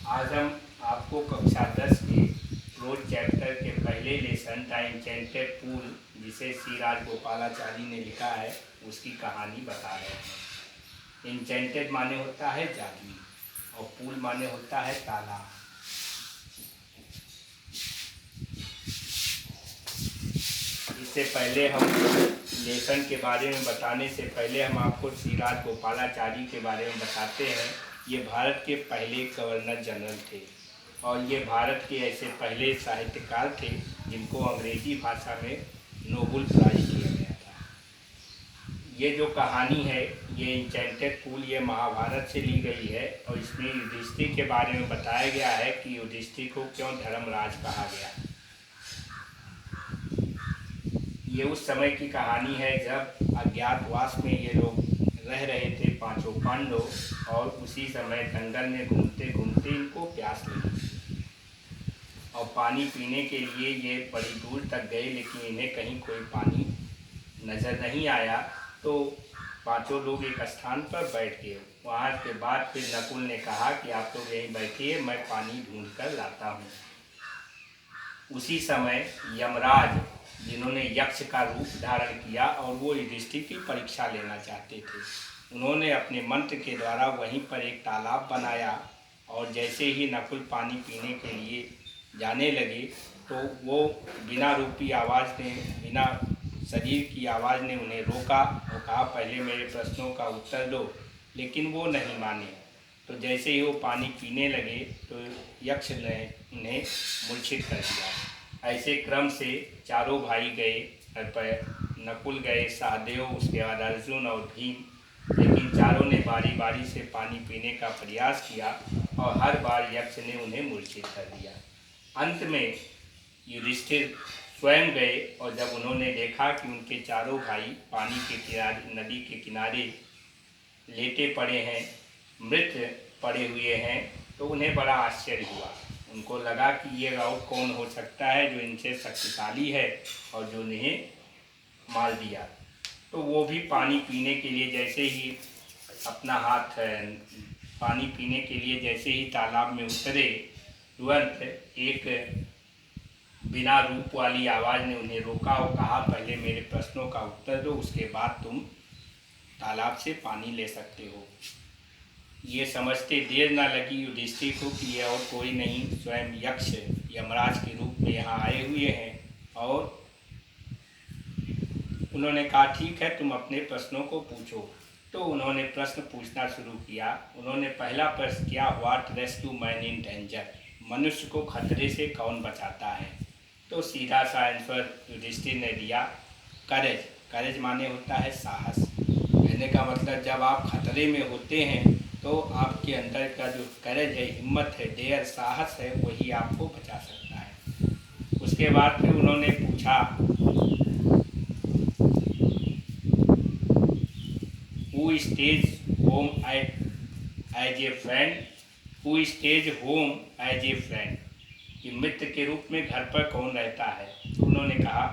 आज हम आपको कक्षा 10 के रोज चैप्टर के पहले लेसन द इंचेंटेड पूल, जिसे श्री राजगोपालाचारी ने लिखा है, उसकी कहानी बता रहे हैं। इंचेंटेड माने होता है जादुई और पूल माने होता है तालाब। इससे पहले हम लेसन के बारे में बताने से पहले हम आपको श्री राजगोपालाचारी के बारे में बताते हैं। ये भारत के पहले गवर्नर जनरल थे और ये भारत के ऐसे पहले साहित्यकार थे जिनको अंग्रेजी भाषा में नोबेल प्राइज दिया गया था। ये जो कहानी है, ये इंचेंटेड पूल, ये महाभारत से ली गई है और इसमें युधिष्ठिर के बारे में बताया गया है कि युधिष्ठिर को क्यों धर्मराज कहा गया। ये उस समय की कहानी है जब अज्ञातवास में ये लोग रह रहे थे, पांचों पांडव, और उसी समय जंगल में घूमते घूमते इनको प्यास लगी और पानी पीने के लिए ये बड़ी दूर तक गए, लेकिन इन्हें कहीं कोई पानी नज़र नहीं आया। तो पांचों लोग एक स्थान पर बैठ गए। वहाँ के बाद फिर नकुल ने कहा कि आप लोग यहीं बैठिए, मैं पानी ढूंढ कर लाता हूँ। उसी समय यमराज, जिन्होंने यक्ष का रूप धारण किया और वो युधिष्ठिर की परीक्षा लेना चाहते थे, उन्होंने अपने मंत्र के द्वारा वहीं पर एक तालाब बनाया और जैसे ही नकुल पानी पीने के लिए जाने लगे तो वो बिना रूपी आवाज़ ने, बिना शरीर की आवाज़ ने उन्हें रोका और कहा पहले मेरे प्रश्नों का उत्तर दो, लेकिन वो नहीं माने। तो जैसे ही वो पानी पीने लगे तो यक्ष ने उन्हें मूर्छित कर दिया। ऐसे क्रम से चारों भाई गए, नकुल गए, सहदेव, उसके बाद अर्जुन और भीम, लेकिन चारों ने बारी बारी से पानी पीने का प्रयास किया और हर बार यक्ष ने उन्हें मूर्छित कर दिया। अंत में युधिष्ठिर स्वयं गए और जब उन्होंने देखा कि उनके चारों भाई पानी के किनारे, नदी के किनारे लेटे पड़े हैं, मृत पड़े हुए हैं, तो उन्हें बड़ा आश्चर्य हुआ। उनको लगा कि ये और कौन हो सकता है जो इनसे शक्तिशाली है और जो इन्हें मार दिया। तो वो भी पानी पीने के लिए जैसे ही अपना हाथ पानी पीने के लिए जैसे ही तालाब में उतरे, तुरंत एक बिना रूप वाली आवाज़ ने उन्हें रोका और कहा पहले मेरे प्रश्नों का उत्तर दो, उसके बाद तुम तालाब से पानी ले सकते हो। ये समझते देर न लगी युधिष्ठिर को कि यह और कोई नहीं, स्वयं यक्ष यमराज के रूप में यहाँ आए हुए हैं, और उन्होंने कहा ठीक है, तुम अपने प्रश्नों को पूछो। तो उन्होंने प्रश्न पूछना शुरू किया। उन्होंने पहला प्रश्न किया, what rescue man in danger, मनुष्य को खतरे से कौन बचाता है। तो सीधा सा आंसर युधिष्ठिर ने दिया, करेज। करेज माने होता है साहस। कहने का मतलब जब आप खतरे में होते हैं तो आपके अंदर का जो करेज है, हिम्मत है, डेयर, साहस है, वही आपको बचा सकता है। उसके बाद फिर उन्होंने पूछा, who stays home as a friend, who stays home as a friend, कि मित्र के रूप में घर पर कौन रहता है। तो उन्होंने कहा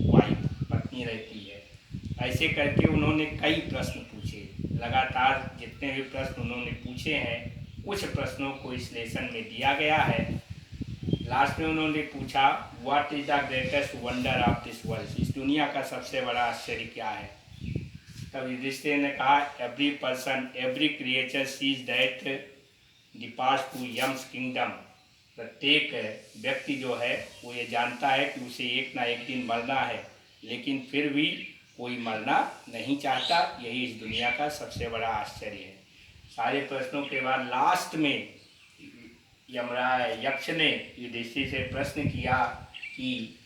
वाइफ, पत्नी रहती है। ऐसे करके उन्होंने कई प्रश्न पूछे। लगातार जितने भी प्रश्न उन्होंने पूछे हैं, कुछ प्रश्नों को इस लेसन में दिया गया है। लास्ट में उन्होंने पूछा, what is the greatest wonder of this world, इस दुनिया का सबसे बड़ा आश्चर्य क्या है। तब युधिष्ठिर ने कहा, every person, every creature sees that the path to Yam's kingdom, प्रत्येक व्यक्ति जो है वो ये जानता है कि उसे एक ना एक दिन मरना है, लेकिन फिर भी कोई मरना नहीं चाहता। यही इस दुनिया का सबसे बड़ा आश्चर्य है। सारे प्रश्नों के बाद लास्ट में यक्ष ने युधिष्ठिर से प्रश्न किया कि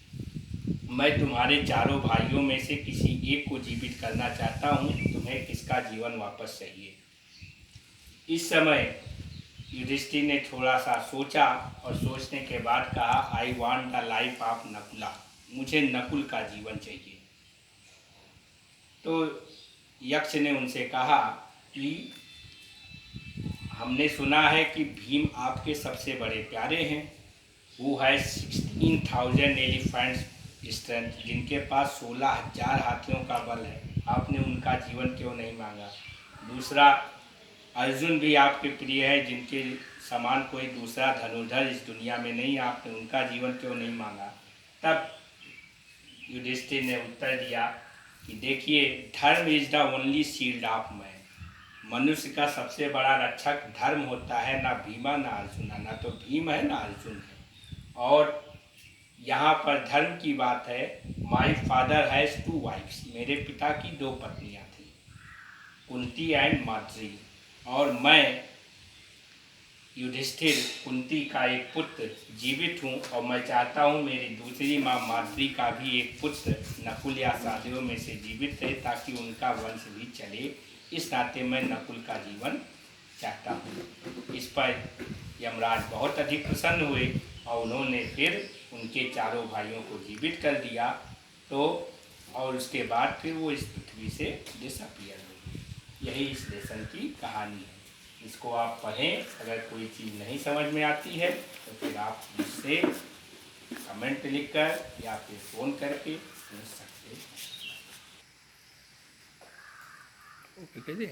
मैं तुम्हारे चारों भाइयों में से किसी एक को जीवित करना चाहता हूँ, तुम्हें किसका जीवन वापस चाहिए। इस समय युधिष्ठिर ने थोड़ा सा सोचा और सोचने के बाद कहा, I want the life of Nakula, मुझे नकुल का जीवन चाहिए। तो यक्ष ने उनसे कहा कि हमने सुना है कि भीम आपके सबसे बड़े प्यारे हैं, हु हैज़ 16,000 एलिफेंट्स स्ट्रेंथ, जिनके पास 16,000 हाथियों का बल है, आपने उनका जीवन क्यों नहीं मांगा। दूसरा, अर्जुन भी आपके प्रिय है, जिनके समान कोई दूसरा धनुर्धर इस दुनिया में नहीं, आपने उनका जीवन क्यों नहीं मांगा। तब युधिष्ठिर ने उत्तर दिया कि देखिए, धर्म is the only shield of man. मनुष्य का सबसे बड़ा रक्षक धर्म होता है, ना भीमा ना अर्जुन, ना तो भीम है ना अर्जुन है। और यहाँ पर धर्म की बात है। माई फादर हैज़ 2 वाइफ्स, मेरे पिता की 2 पत्नियाँ थी, कुंती एंड माद्री, और मैं युधिष्ठिर कुंती का एक पुत्र जीवित हूँ, और मैं चाहता हूँ मेरी दूसरी माँ माद्री का भी एक पुत्र नकुल या सहदेव में से जीवित रहे, ताकि उनका वंश भी चले। इस नाते मैं नकुल का जीवन चाहता हूँ। इस पर यमराज बहुत अधिक प्रसन्न हुए और उन्होंने फिर उनके चारों भाइयों को जीवित कर दिया। तो और उसके बाद फिर वो इस पृथ्वी से डिसअपीयर हो गए। यही इस लेसन की कहानी है। इसको आप पढ़ें। अगर कोई चीज़ नहीं समझ में आती है तो फिर आप मुझसे कमेंट लिखकर या फिर फ़ोन करके पूछ सकते हैं। ओके,